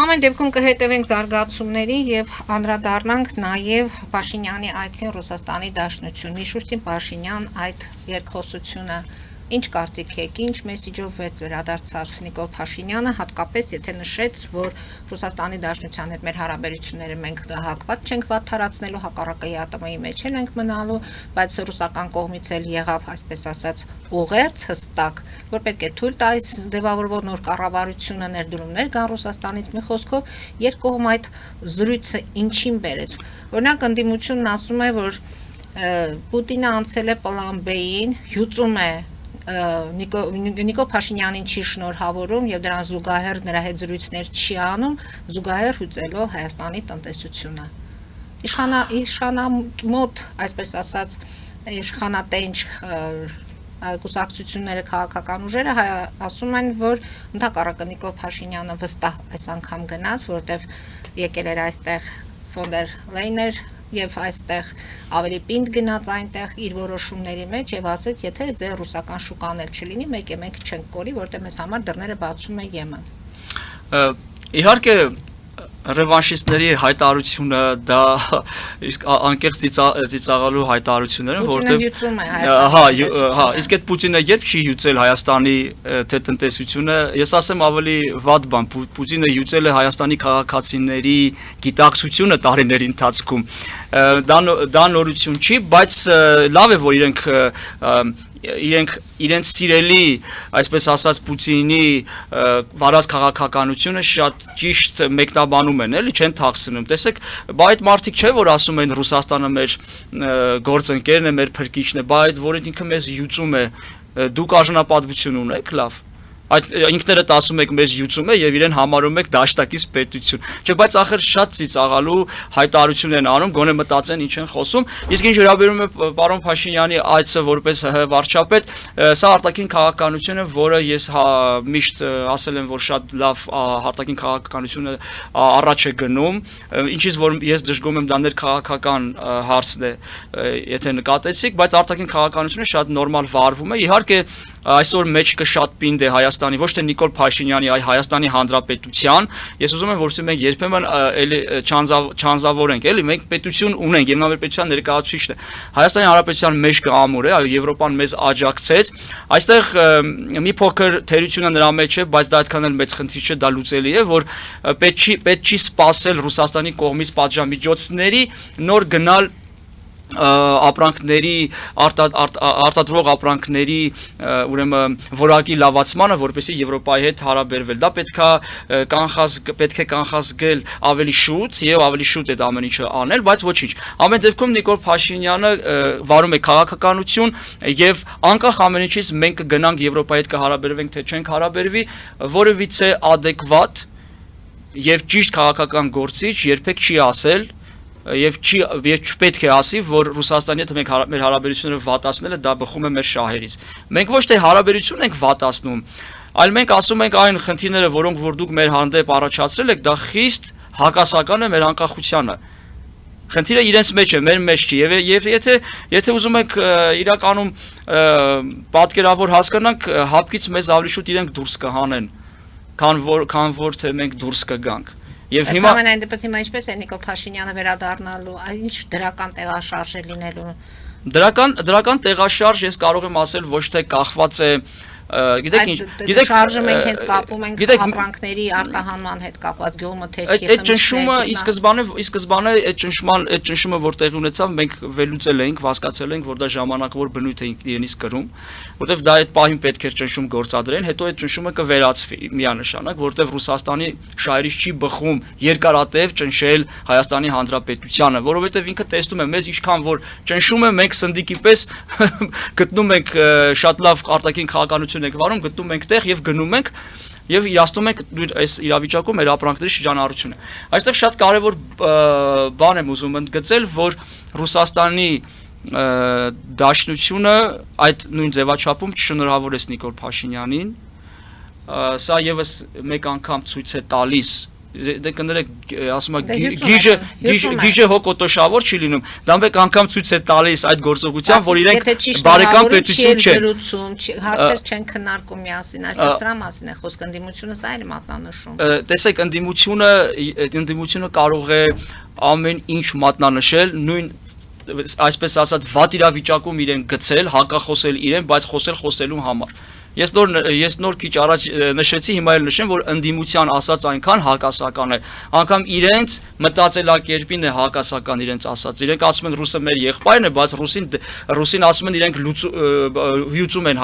Ամեն դեպքում կհետևենք զարգացումներին եւ անդրադառնանք նաեւ Փաշինյանի այցին Ռուսաստանի Դաշնություն։ Միշուսtin Փաշինյան այդ երկխոսությունը ինչ կարծիք եք, ինչ մեսիջով վերադարձավ Նիկոլ Փաշինյանը, հատկապես եթե նշեց, որ Ռուսաստանի Դաշնության հետ մեր հարաբերությունները մենք հակված չենք վատթարացնելու, հակառակը ԵԱՏՄ-ի մեջ ենք մնալու, բայց ռուսական կողմից էլ եղավ, այսպես ասած, ուղերձ հստակ, որ պետք է թույլ տա այս ձևավորվող նոր կառավարությունը ներդրումներ կան Ռուսաստանից, մի խոսքով երկկողմ այդ զրույցը ինչին բերեց։ Օրինակ ընդդիմությունն ասում է, որ Պուտինը անցել է պլան B-ին, հյուծում է Նիկոլ Փաշինյանին չի շնորհավորում եւ դրան զուգահեռ նրա հետ զրույցներ չի անում, զուգահեռ հույծելով Հայաստանի տնտեսությունը։ Իշխանամոտ, այսպես ասած, իշխանատենչ կուսակցությունները, քաղաքական ուժերը ասում են, որ ընդհակառակը Նիկոլ Փաշինյանը վստահ այս անգամ գնաց, որովհետեւ եկել էր այստեղ ֆոն դեր Լեյներ եւ այստեղ ավելի պինդ գնաց այնտեղ իր որոշումների մեջ եւ ասեց, եթե ձեր ռուսական շուկան էլ չլինի, մեկ է մենք չենք կորի, որտեղ մեզ համար դռները բացում է Եմեն։ Իհարկե ռևանշիստների հայտարարությունը դա իսկ անկեղծ ծիծաղալու հայտարարություններ են, որտեղ իսկ այդ Պուտինը երբ չի հյուծել Հայաստանի թե տնտեսությունը, ես ասեմ ավելի վատ բան, Պուտինը հյուծել է Հայաստանի քաղաքացիների գիտակցությունը տարիների ընթացքում, դա նորություն չի, բայց լավ է, որ իրենց սիրելի, այսպես ասած Պուտինի վարած քաղաքականությունը շատ ճիշտ մեկնաբանում են, էլի չեն թաքցնում։ Տեսեք, բա այդ մարդիկ չէ, որ ասում են Ռուսաստանը մեր գործընկերն է, մեր փրկիչն է, բա այդ որ ինքը մեզ հյուծում է, դուք արժանապատվություն ունեք, լավ։ Այդ ինքներդ ասում եք մեզ հյուծում է եւ իրեն համարում եք դաշտակից պետություն։ Չէ, բայց ախր շատ ծիծաղալու հայտարարություն են անում, գոնե մտածեն ինչ են խոսում։ Իսկ ինչ վերաբերում է պարոն Փաշինյանի այցը որպես ՀՀ վարչապետ, սա արտաքին քաղաքականություն է, որը ես միշտ ասել եմ, որ շատ լավ արտաքին քաղաքականությունը առաջ է գնում, ինչից որ ես դժգոհում եմ դա ներքաղաքական հարցն է, եթե նկատեցիք, բայց արտաքին քաղաքականությունը շատ նորմալ վարվում է։ Իհարկե այսօր մեջքը շատ պինդ է Հայաստանի, ոչ թե Նիկոլ Փաշինյանի, այլ Հայաստանի Հանրապետության։ Ես ուզում եմ, որովհետեւ մենք երբեմն էլի չանձավորենք, էլի մենք պետություն ունենք, եւ նա մեր պետության ներկայացուցիչն է։ Հայաստանի Հանրապետության մեջքը ամուր է, Եվրոպան մեզ աջակցեց։ Այստեղ մի փոքր թերությունը նրա մեջ է, բայց դա այդքան էլ մեծ խնդիր չէ, դա լուծելի է, որ պետք չի սпасել Ռուսաստանի կողմից պատժամիջոցների նոր գնալ ապրանքների արտադրող ապրանքների ուրեմն որակի լավացմանը, որպեսզի Եվրոպայի հետ հարաբերվել։ Դա պետք է կանխազգել ավելի շուտ եւ ավելի շուտ այդ ամեն ինչը անել, բայց ոչինչ։ Ամեն դեպքում Նիկոլ Փաշինյանը վարում է քաղաքականություն եւ անկախ ամեն ինչից մենք կգնանք Եվրոպայի հետ կհարաբերվենք թե չենք հարաբերվի, որևիցե adekvat եւ ճիշտ քաղաքական գործիչ երբեք չի ասել եւ չպետք է ասի, որ Ռուսաստանի հետ մենք մեր հարաբերությունները վատացնելը դա բխում է մեր շահերից։ Մենք ոչ թե հարաբերություն ենք վատացնում, այլ մենք ասում ենք այն խնդիրները, որոնք որ դուք մեր հանդեպ առաջացրել եք, դա խիստ հակասական է մեր անկախությանը։ Խնդիրը իրենց մեջ է, մեր մեջ չի, եւ եթե ուզում եք իրականում պատկերավոր հասկանանք, հապկից մեզ ավելի շուտ իրենք դուրս կհանեն, քան որ թե մենք դուրս կգանք։ Եվ հիմա ամենայն դեպս հիմա ինչպես է Նիկոլ Փաշինյանը վերադառնալու, ինչ դրական տեղաշարժ է լինելու։ Դրական տեղաշարժ ես կարող եմ ասել ոչ թե կախված է Գիտեք ինչ, գիտեք շարժը մենք հենց կապում ենք ապրանքների արտահանման հետ կապված գյուղմթերքի այդ ճնշումը ի սկզբանե այդ ճնշումը որ տեղի ունեցավ մենք վերլուծել էինք, հասկացել ենք որ դա ժամանակավոր բնույթ է իրենից կրում, որտեվ դա այդ պահին պետք էր ճնշում գործադրեն, հետո այդ ճնշումը կվերացվի միանշանակ, որտեվ Ռուսաստանի շահերից չի բխում երկարատև ճնշել Հայաստանի Հանրապետությանը, որովհետև ինքը տեսնում է մեզ ինչքան որ ճնշում է, մենք սնդիկի պես գտնում ենք շատ լավ արտաքին քաղաքականություն եք վարում, գտնում ենք տեղ եւ գնում ենք եւ իրացնում ենք այս իրավիճակում մեր ապրանքների շրջանառությունը։ Այստեղ շատ կարեւոր բան եմ ուզում ընդգծել, որ Ռուսաստանի դաշնությունը այդ նույն ձևաչափում չշնորհավորեց Նիկոլ Փաշինյանին, սա եւս մեկ անգամ ցույց է տալիս դե կներեք ասում գիժը հոգոտոշավոր չի լինում դա մեկ անգամ ցույց է տալիս այդ գործողությամբ որ իրենք բարեկամ պետություն չեն հարցեր չեն քննարկում միասին այստեղ սրա մասին է խոսքը ընդդիմությունը սա էլ մատնանշում տեսեք ընդդիմությունը կարող է ամեն ինչ մատնանշել նույն այսպես ասած վատ իրավիճակում իրեն գցել հակախոսել իրեն բայց խոսելու համար Ես նոր քիչ առաջ նշեցի, հիմա էլ նշեմ, որ ընդդիմության ասած այնքան հակասական է, անգամ իրենց մտածելակերպին է հակասական իրենց ասած։ Իրենք ասում են ռուսը մեր եղբայրն է, բայց ռուսին ասում են իրենք հյուծում են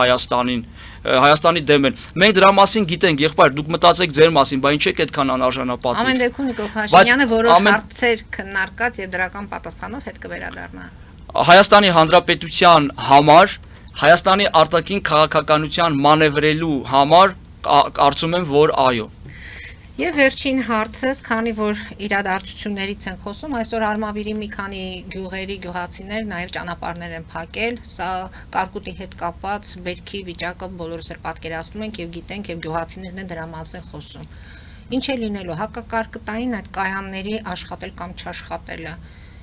Հայաստանի դեմ են։ Մենք դրա մասին գիտենք, եղբայր, դուք մտածեք ձեր մասին, բայց ինչ եք այդքան անարժանապատիվ։ Ամեն դեպքում Նիկոլ Փաշինյանը որոշ հարցեր քննարկած եւ դրական պատասխանով հետ կվերադառնա։ Հայաստանի Հանրապետության համար Հայաստանի արտաքին քաղաքականության մանևրելու համար կարծում եմ, որ այո։ Եվ վերջին հարցս, քանի որ իրադարձություններից են խոսում, այսօր Արմավիրի մի քանի գյուղերի գյուղացիներ նաև ճանապարհներ են փակել, սա կարկուտի հետ կապված բերքի վիճակը բոլորս էլ պատկերացնում ենք եւ գիտենք եւ գյուղացիներն են դրա մասին խոսում։ Ինչ է լինելու հակակարկտային այդ կայանների աշխատել կամ չաշխատելը։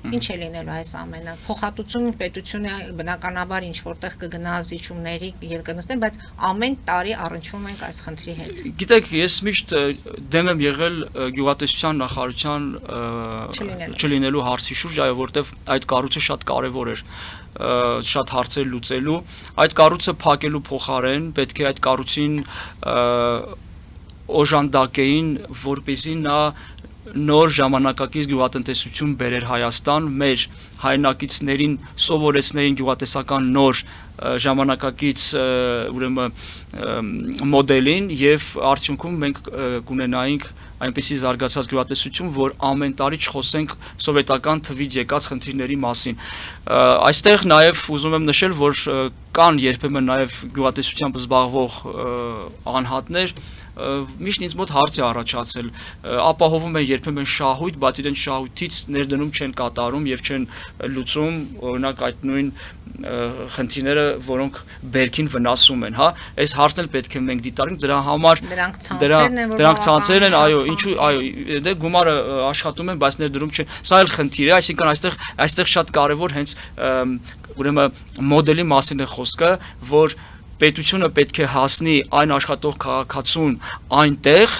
Ինչ է լինելու այս ամենը։ Փոխհատուցում պետությունը բնականաբար ինչ որտեղ կգնա զիջումների ելկնստեն, բայց ամեն տարի առնչվում ենք այս խնդրի հետ։ Գիտեք, ես միշտ դեմ եմ եղել գյուղատնտեսության նախարարության չլինելու հարցի շուրջ, այո, որտեվ այդ կառույցը շատ կարևոր էր շատ հարցեր լուծելու, այդ կառույցը փակելու փոխարեն պետք է այդ կառույցին օժանդակեին, որպեսզի նա նոր ժամանակակից գյուղատնտեսություն բերեր Հայաստան, մեր հայրենակիցներին սովորեցներին գյուղատնտեսական նոր ժամանակակից ուրեմն մոդելին եւ արդյունքում մենք կունենայինք այնպիսի զարգացած գյուղատնտեսություն, որ ամեն տարի չխոսենք սովետական թվից եկած խնդիրների մասին։ Այստեղ նաև ուզում եմ նշել, որ կան երբեմն նաև գյուղատնտեսությամբ զբաղվող անհատներ, միշտ ինձ մոտ հարց է առաջացել, ապահովում են երբեմն շահույթ, բայց իրենց շահույթից ներդնում չեն կատարում եւ չեն լուծում, օրինակ այդ նույն խնդիրները, որոնք բերքին վնասում են, հա, այս հարցն էլ պետք է մենք դիտարկենք, դրա համար դրանք ցանցերն են, այո, ինչու, այո, դե գումարը աշխատում են, բայց ներդրում չեն, սա էլ խնդիր է, այսինքն այստեղ շատ կարեւոր հենց ուրեմն մոդելի մասին է խոսքը, որ պետությունը պետք է հասնի այն աշխատող քաղաքացուն այնտեղ,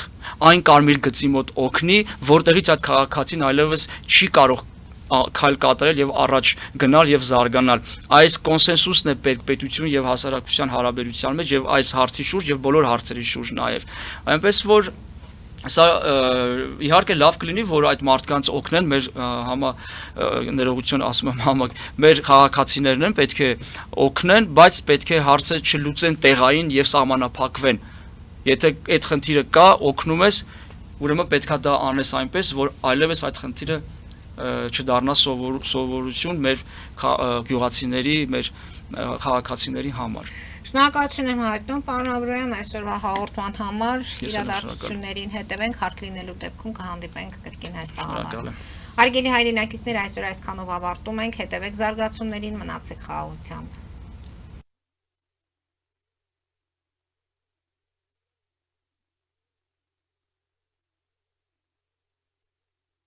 այն կարմիր գծի մոտ օգնի, որտեղից այդ քաղաքացին այլևս չի կարող քայլ կատարել եւ առաջ գնալ եւ զարգանալ։ Այս կոնսենսուսն է պետություն եւ հասարակության հարաբերության մեջ եւ այս հարցի շուրջ եւ բոլոր հարցերի շուրջ նաեւ։ Այնպես որ Սա իհարկե լավ կլինի, որ այդ մարդկանց օգնեն մեր ներողություն ասում եմ մեր քաղաքացիներն են պետք է օգնեն, բայց պետք է հարցը չլուծեն տեղային եւ սահմանափակվեն։ Եթե այդ խնդիրը կա, օգնում ես, ուրեմն պետքա դա անես այնպես, որ այլևս այդ խնդիրը չդառնա սովորություն մեր գյուղացիների, մեր քաղաքացիների համար։ Շնորհակալություն եմ հայտնում, պարոն Աբրոյան, այսօրվա հաղորդման համար, իրադարձություններին հետևենք, հարկ լինելու դեպքում կհանդիպենք կրկին այս տաղավարում։ Հարգելի հայրենակիցներ, այսօր այսքանով ավարտում ենք, հետևեք զարգացումներին, մնացեք խաղաղությամբ։